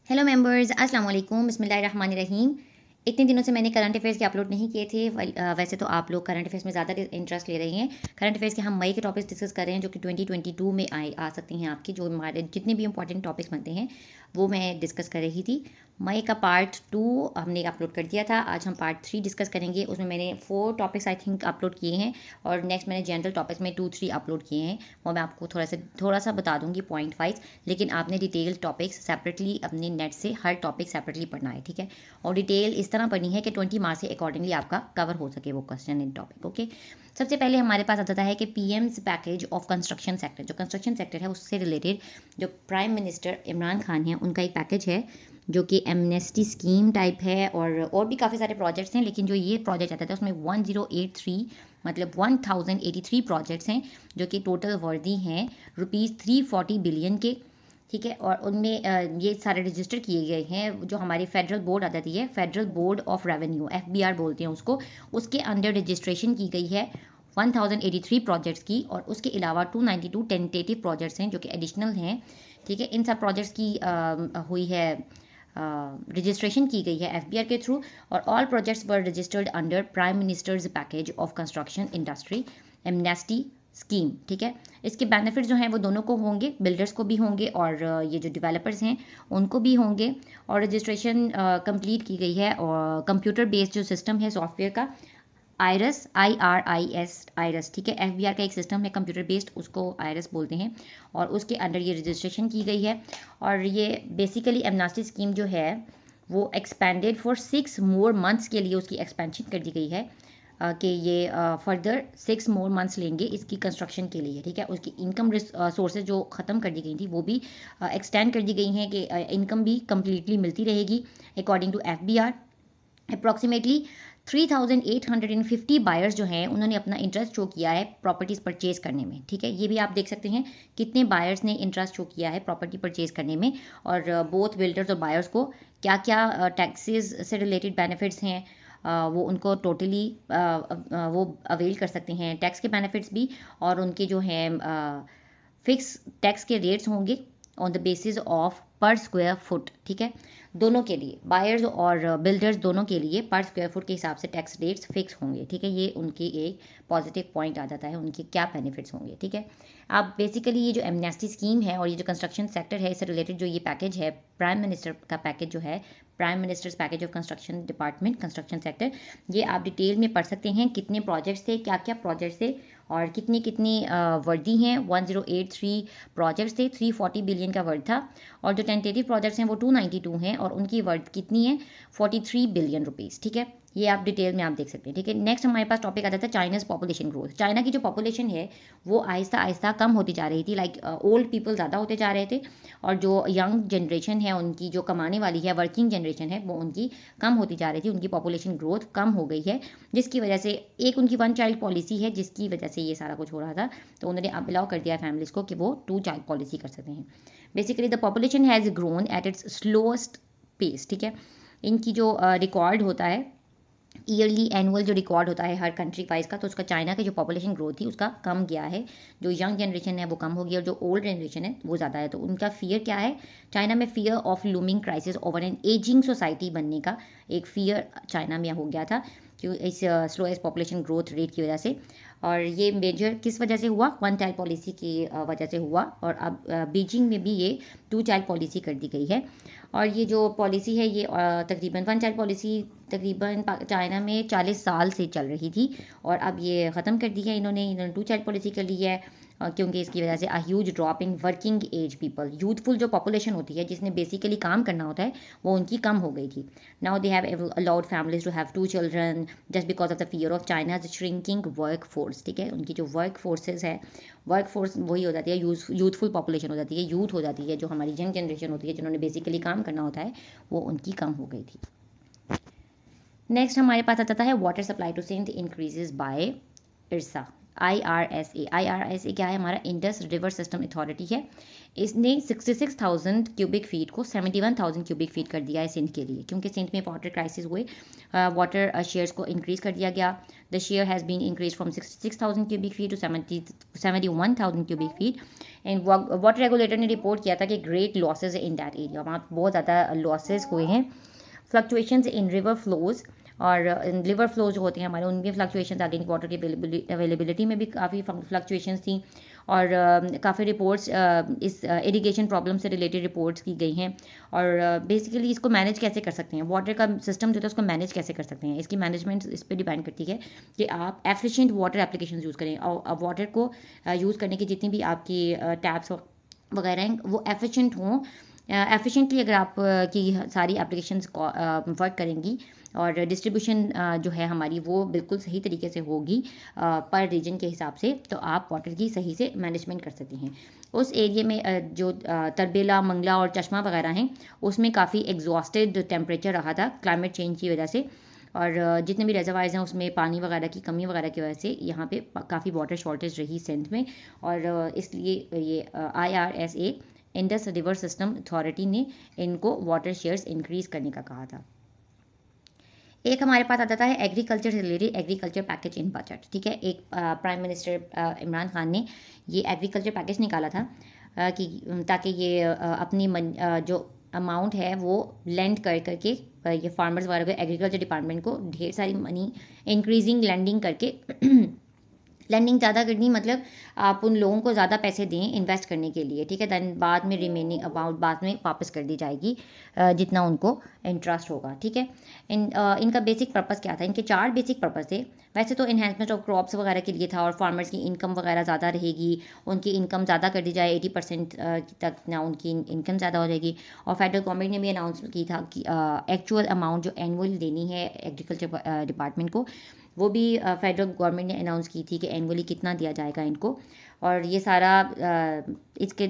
Hello members, अस्सलाम वालेकुम, बिस्मिल्लाहिर्रहमानिर्रहीम। इतने दिनों से मैंने करंट अफेयर्स के अपलोड नहीं किए थे। वैसे तो आप लोग करंट अफेयर्स में ज़्यादा इंटरेस्ट ले रहे हैं। करंट अफेयर्स के हम मई के टॉपिक्स डिस्कस कर रहे हैं जो कि 2022 में आ सकती हैं आपकी, जो हमारे जितने भी इंपॉर्टेंट टॉपिक्स बनते हैं वो मैं डिस्कस कर रही थी। मई का पार्ट 2 हमने अपलोड कर दिया था। आज हम पार्ट 3 डिस्कस करेंगे। उसमें मैंने 4 टॉपिक्स आई थिंक अपलोड किए हैं और नेक्स्ट मैंने जनरल टॉपिक्स में 2-3 अपलोड किए हैं। वो मैं आपको थोड़ा सा बता दूंगी पॉइंट वाइज, लेकिन आपने डिटेल टॉपिक्स सेपरेटली अपने नेट से हर टॉपिक सेपरेटली पढ़ना है, ठीक है। और डिटेल इस तरह पढ़नी है कि 20 मार्क्स से अकॉर्डिंगली आपका कवर हो सके वो क्वेश्चन इन टॉपिक, ओके। सबसे पहले हमारे पास आता है कि PM's package of construction sector, जो कंस्ट्रक्शन सेक्टर है उससे रिलेटेड जो प्राइम मिनिस्टर इमरान खान है उनका एक पैकेज है जो कि एमनेस्टी स्कीम टाइप है। और भी काफ़ी सारे प्रोजेक्ट्स हैं, लेकिन जो ये प्रोजेक्ट आता था उसमें 1083 मतलब 1083 प्रोजेक्ट्स हैं जो कि टोटल वर्दी हैं ₹340 बिलियन के, ठीक है। और उनमें ये सारे रजिस्टर किए गए हैं जो हमारी फेडरल बोर्ड आ जाती है, federal board of revenue, FBR बोलते हैं उसको। उसके अंडर रजिस्ट्रेशन की गई है 1083 प्रोजेक्ट्स की, और उसके अलावा 292 टेंटेटिव प्रोजेक्ट्स हैं जो कि एडिशनल हैं, ठीक है। इन सब प्रोजेक्ट्स की हुई है रजिस्ट्रेशन की गई है FBR के थ्रू, और all projects were registered under prime ministers package of construction industry amnesty scheme, ठीक है। इसके बेनिफिट जो हैं वो दोनों को होंगे, बिल्डर्स को भी होंगे और ये जो डेवलपर्स हैं उनको भी होंगे। और रजिस्ट्रेशन कंप्लीट की गई है और कंप्यूटर बेस्ड जो सिस्टम है सॉफ्टवेयर का, आयरस, IRIS, आयरस, ठीक है। FBR का एक सिस्टम है कंप्यूटर बेस्ड, उसको आयरस बोलते हैं, और उसके अंडर ये रजिस्ट्रेशन की गई है। और ये बेसिकली एमनेस्टी स्कीम जो है वो एक्सपेंडेड फॉर 6 मोर मंथ्स के लिए उसकी एक्सपेंशन कर दी गई है, कि ये फर्दर 6 मोर मंथ्स लेंगे इसकी कंस्ट्रक्शन के लिए, ठीक है। उसकी इनकम सोर्सेज जो ख़त्म कर दी गई थी वो भी एक्सटेंड कर दी गई हैं कि इनकम भी कम्प्लीटली मिलती रहेगी according to FBR। Approximately 3850 buyers जो हैं उन्होंने अपना इंटरेस्ट शो किया है प्रॉपर्टीज़ परचेज करने में, ठीक है। ये भी आप देख सकते हैं कितने बायर्स ने इंटरेस्ट शो किया है प्रॉपर्टी परचेज करने में, और बोथ बिल्डर्स और बायर्स को क्या क्या टैक्सेस से रिलेटेड बेनिफिट्स हैं वो उनको टोटली वो अवेल कर सकते हैं, टैक्स के बेनिफिट्स भी, और उनके जो हैं फिक्स टैक्स के रेट्स होंगे ऑन द बेसिस ऑफ पर स्क्वायर फुट, ठीक है। दोनों के लिए, बायर्स और बिल्डर्स दोनों के लिए पर स्क्वायर फुट के हिसाब से टैक्स रेट्स फिक्स होंगे, ठीक है। ये उनकी एक पॉजिटिव पॉइंट आ जाता है, उनके क्या बेनिफिट्स होंगे, ठीक है। अब बेसिकली ये जो एमनेस्टी स्कीम है और ये जो कंस्ट्रक्शन सेक्टर है इससे रिलेटेड जो ये पैकेज है, प्राइम मिनिस्टर का पैकेज जो है, prime ministers package of construction department construction sector, ये आप डिटेल में पढ़ सकते हैं कितने प्रोजेक्ट्स थे, क्या क्या प्रोजेक्ट्स थे, और कितनी कितनी वर्दी हैं। 1083 प्रोजेक्ट्स थे, 340 बिलियन का वर्ड था, और जो टेंटेटिव प्रोजेक्ट्स हैं वो 292 हैं और उनकी वर्थ कितनी है, 43 बिलियन रुपीज़, ठीक है। ये आप डिटेल में आप देख सकते हैं, ठीक है। नेक्स्ट हमारे पास टॉपिक आता था चाइनाज पॉपुलेशन ग्रोथ। चाइना की जो पॉपुलेशन है वो आहिस्ता आहिस्ता कम होती जा रही थी, लाइक ओल्ड पीपल ज़्यादा होते जा रहे थे, और जो यंग जनरेशन है उनकी जो कमाने वाली है, वर्किंग जनरेशन है, वो उनकी कम होती जा रही थी, उनकी पॉपुलेशन ग्रोथ कम हो गई है, जिसकी वजह से एक उनकी 1 चाइल्ड पॉलिसी है जिसकी वजह से ये सारा कुछ हो रहा था। तो उन्होंने अब अलाउ कर दिया फैमिलीज़ को कि वो 2 चाइल्ड पॉलिसी कर सकते हैं। Basically the population has grown at its slowest pace, ठीक है। इनकी जो रिकॉर्ड होता है ईयरली एनुअल जो रिकॉर्ड होता है हर कंट्री वाइज का, तो उसका चाइना की जो पॉपुलेशन ग्रोथ थी उसका कम गया है। जो यंग जनरेशन है वो कम हो गई और जो ओल्ड जनरेशन है वो ज़्यादा है। तो उनका फियर क्या है चाइना में, fear of looming crisis over an ageing society बनने का एक फियर चाइना में हो गया था कि इस स्लोएस्ट पॉपुलेशन ग्रोथ रेट की वजह से। और ये मेजर किस वजह से हुआ, 1 चाइल्ड पॉलिसी की वजह से हुआ, और अब बीजिंग में भी ये 2 चाइल्ड पॉलिसी कर दी गई है। और ये जो पॉलिसी है ये तकरीबन 1 चाइल्ड पॉलिसी तकरीबन चाइना में 40 साल से चल रही थी, और अब ये ख़त्म कर दी है इन्होंने 2 चाइल्ड पॉलिसी कर ली है, क्योंकि इसकी वजह से huge drop in working age people, youthful जो पॉपुलेशन होती है जिसने बेसिकली काम करना होता है वो उनकी कम हो गई थी। Now they have allowed families to have 2 children just because of the fear of China's shrinking work force, ठीक है। उनकी जो वर्क फोर्सेज है, वर्क फोर्स वही हो जाती है, यूथफुल पॉपुलेशन हो जाती है, यूथ हो जाती है, जो हमारी यंग जनरेशन होती है जिन्होंने बेसिकली काम करना होता है वो उनकी कम हो गई थी। नेक्स्ट हमारे पास आता है water supply to Sindh increases by IRSA, IRSA क्या है? हमारा इंडस रिवर सिस्टम अथॉरिटी है। इसने 66,000 क्यूबिक फीट को 71,000 क्यूबिक फीट कर दिया है सिंध के लिए, क्योंकि सिंध में वाटर क्राइसिस हुए। वाटर शेयर्स को इंक्रीज कर दिया गया। The share has been increase from 66,000 cubic feet to 71,000 cubic feet. And water regulator ने रिपोर्ट किया था कि great losses in that area, वहाँ बहुत ज़्यादा लॉसेज हुए हैं। फ्लक्चुएशंस इन रिवर फ्लोज, और रिवर फ्लो जो होते हैं हमारे, उनमें फ्लक्चुएशंस आ गई। वाटर की अवेलेबिलिटी में भी काफ़ी फ्लक्चुएशंस थी, और काफ़ी रिपोर्ट्स इस इरिगेशन प्रॉब्लम से रिलेटेड रिपोर्ट्स की गई हैं। और बेसिकली इसको मैनेज कैसे कर सकते हैं, वाटर का सिस्टम जो है उसको मैनेज कैसे कर सकते हैं, इसकी मैनेजमेंट इस पर डिपेंड करती है कि आप एफिशिएंट वाटर एप्लीकेशन यूज़ करें, और वाटर को यूज़ करने की जितनी भी आपकी टैप्स वगैरह हैं वो एफिशिएंट हों। एफिशिएंटली अगर आप की सारी एप्लीकेशंस वर्क करेंगी और डिस्ट्रीब्यूशन जो है हमारी वो बिल्कुल सही तरीके से होगी पर रीजन के हिसाब से, तो आप वाटर की सही से मैनेजमेंट कर सकती हैं। उस एरिया में जो तरबेला, मंगला और चश्मा वगैरह हैं, उसमें काफ़ी एग्जॉस्टेड टेम्परेचर रहा था क्लाइमेट चेंज की वजह से, और जितने भी रिजर्वायर्स हैं उसमें पानी वगैरह की कमी वगैरह की वजह से यहाँ पे काफ़ी वाटर शॉर्टेज रही सिंध में। और इसलिए ये IRSA Indus river system authority ने इनको वाटर शेयर्स इंक्रीज करने का कहा था। एक हमारे पास आ जाता है एग्रीकल्चर से रिलेटेड एग्रीकल्चर पैकेज इन बजट। ठीक है, एक प्राइम मिनिस्टर इमरान खान ने ये एग्रीकल्चर पैकेज निकाला था कि ताकि ये अपनी जो अमाउंट है वो लेंड कर करके ये फार्मर्स वगैरह को, एग्रीकल्चर डिपार्टमेंट को ढेर सारी मनी इंक्रीजिंग लैंडिंग करके लैंडिंग ज़्यादा करनी, मतलब आप उन लोगों को ज़्यादा पैसे दें इन्वेस्ट करने के लिए। ठीक है, दैन बाद में रिमेनिंग अमाउंट बाद में वापस कर दी जाएगी जितना उनको इंटरेस्ट होगा। ठीक है, इनका बेसिक पर्पस क्या था? इनके 4 बेसिक पर्पस थे। वैसे तो इन्हेंसमेंट ऑफ क्रॉप्स वगैरह के लिए था, और फार्मर्स की इनकम वगैरह ज़्यादा रहेगी, उनकी इनकम ज़्यादा कर दी जाए 80% तक ना उनकी इनकम ज़्यादा हो जाएगी। और फेडरल गवर्नमेंट ने भी अनाउंस की था कि एक्चुअल अमाउंट जो एनुअल देनी है एग्रीकल्चर डिपार्टमेंट को, वो भी फेडरल गवर्नमेंट ने अनाउंस की थी कि एनुअली कितना दिया जाएगा इनको। और ये सारा इसके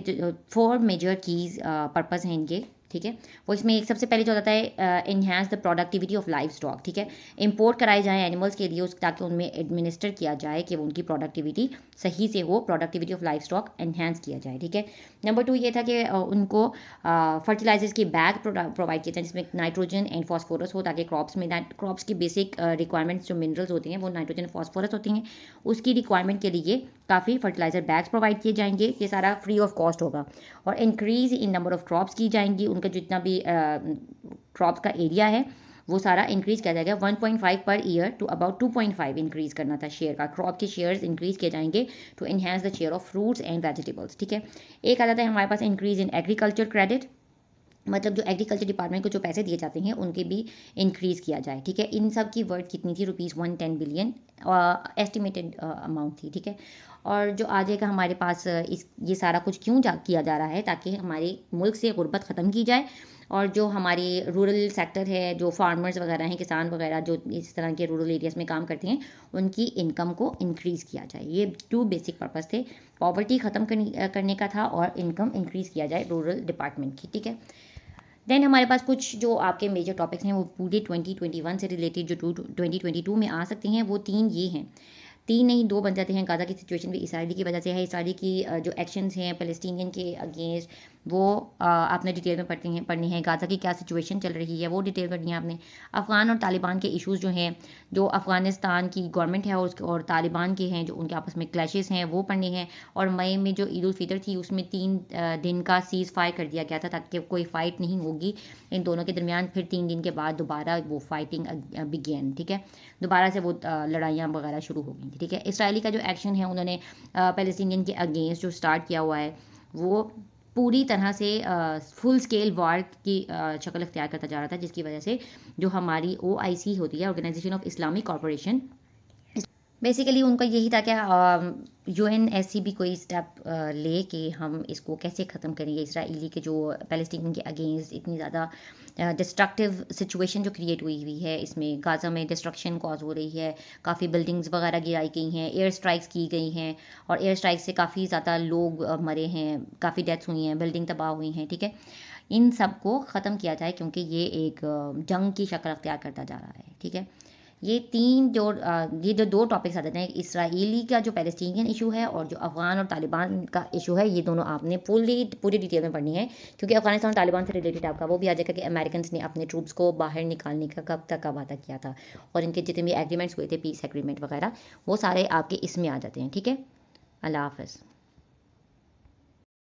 4 मेजर कीज पर्पस हैं इनके। ठीक है, वो इसमें एक सबसे पहले जो होता है enhance the productivity of life stock. ठीक है, इंपोर्ट कराए जाएँ एनिमल्स के लिए ताकि उनमें एडमिनिस्टर किया जाए कि उनकी प्रोडक्टिविटी सही से हो, productivity of life stock enhance किया जाए। ठीक है, नंबर 2 ये था कि उनको फर्टिलाइजर्स के बैग प्रोवाइड किए जाए जिसमें नाइट्रोजन एंड फॉस्फोरस हो, ताकि क्रॉप्स में क्रॉप्स की बेसिक रिक्वायरमेंट्स जो मिनरल्स होती हैं वो नाइट्रोजन फॉस्फोरस होती हैं, उसकी रिक्वायरमेंट के लिए काफ़ी फर्टिलाइजर बैग्स प्रोवाइड किए जाएंगे। ये सारा फ्री ऑफ कॉस्ट होगा। और increase in number of crops की जाएंगी, उनका जितना भी क्रॉप्स का एरिया है वो सारा इंक्रीज किया जाएगा। 1.5 per year to about 2.5 increase करना था शेयर का, क्रॉप के शेयर्स इंक्रीज किए जाएंगे to enhance the share of fruits and vegetables. ठीक है, एक आ जाता है हमारे पास इंक्रीज इन एग्रीकल्चर क्रेडिट, मतलब जो एग्रीकल्चर डिपार्टमेंट को जो पैसे दिए जाते हैं उनके भी इंक्रीज़ किया जाए। ठीक है, इन सब की वर्थ कितनी थी? ₹110 बिलियन एस्टिमेटेड अमाउंट थी। ठीक है, और जो आ जाएगा हमारे पास ये सारा कुछ क्यों किया जा रहा है? ताकि हमारे मुल्क से गुर्बत ख़त्म की जाए, और जो हमारी रूरल सेक्टर है, जो फार्मर्स वगैरह हैं, किसान वगैरह जो इस तरह के रूरल एरियाज़ में काम करते हैं, उनकी इनकम को इंक्रीज़ किया जाए। ये 2 बेसिक पर्पस थे, पॉवर्टी ख़त्म करने का था और इनकम इंक्रीज़ किया जाए रूरल डिपार्टमेंट की। ठीक है, देन हमारे पास कुछ जो आपके मेजर टॉपिक्स हैं वो पूरे 2021 से रिलेटेड जो 2022 में आ सकते हैं वो 3 ये हैं। 3 नहीं 2 बन जाते हैं। गाज़ा की सिचुएशन भी इसराइली की वजह से है। इसराइली की जो एक्शंस हैं फ़लस्तीनियन के अगेंस्ट, वो आपने डिटेल में पढ़नी है। गाज़ा की क्या सिचुएशन चल रही है वो डिटेल करनी है आपने। अफ़गान और तालिबान के इश्यूज़ जो हैं, जो अफ़गानिस्तान की गवर्नमेंट है और तालिबान के हैं, जो उनके आपस में क्लैशेस हैं वो पढ़ने हैं। और मई में जो ईद उल फितर थी उसमें 3 दिन का सीज़ फायर कर दिया गया था ताकि कोई फ़ाइट नहीं होगी इन दोनों के दरमियान। फिर 3 दिन के बाद दोबारा वो फाइटिंग बिगेन। ठीक है, दोबारा से वो लड़ाइयाँ वगैरह शुरू हो गई थी। ठीक है, इसराइली का जो एक्शन है उन्होंने पैलेस्टीनियन के अगेंस्ट जो स्टार्ट किया हुआ है वो पूरी तरह से फुल स्केल वार की शक्ल अख्तियार करता जा रहा था, जिसकी वजह से जो हमारी OIC होती है, organisation of Islamic corporation, basically उनका यही था कि UNSC भी कोई स्टेप ले कि हम इसको कैसे ख़त्म करेंगे। इसराइली के जो पैलेस्टीन के अगेंस्ट इतनी ज़्यादा डिस्ट्रक्टिव सिचुएशन जो क्रिएट हुई है, इसमें गाज़ा में डिस्ट्रक्शन कॉज हो रही है, काफ़ी बिल्डिंग्स वगैरह गिराई गई हैं, एयर स्ट्राइक्स की गई हैं, और एयर स्ट्राइक से काफ़ी ज़्यादा लोग मरे हैं, काफ़ी डेथ्स हुई हैं, बिल्डिंग तबाह हुई हैं। ठीक है, इन सब को ख़त्म किया जाए क्योंकि ये एक जंग की शक्ल अख्तियार करता जा रहा है। ठीक है, ये जो दो टॉपिक्स आ जाते हैं, इसराइली का जो पैलेस्टीनियन इशू है और जो अफगान और तालिबान का इशू है, ये दोनों आपने पूरी डिटेल में पढ़नी है, क्योंकि अफगानिस्तान और तालिबान से रिलेटेड आपका वो भी आ जाएगा कि अमेरिकन ने अपने ट्रूप्स को बाहर निकालने का कब तक का वादा किया था, और इनके जितने भी एग्रीमेंट्स हुए थे, पीस एग्रीमेंट वगैरह, वो सारे आपके इसमें आ जाते हैं। ठीक है, अल्लाह हाफ़िज़।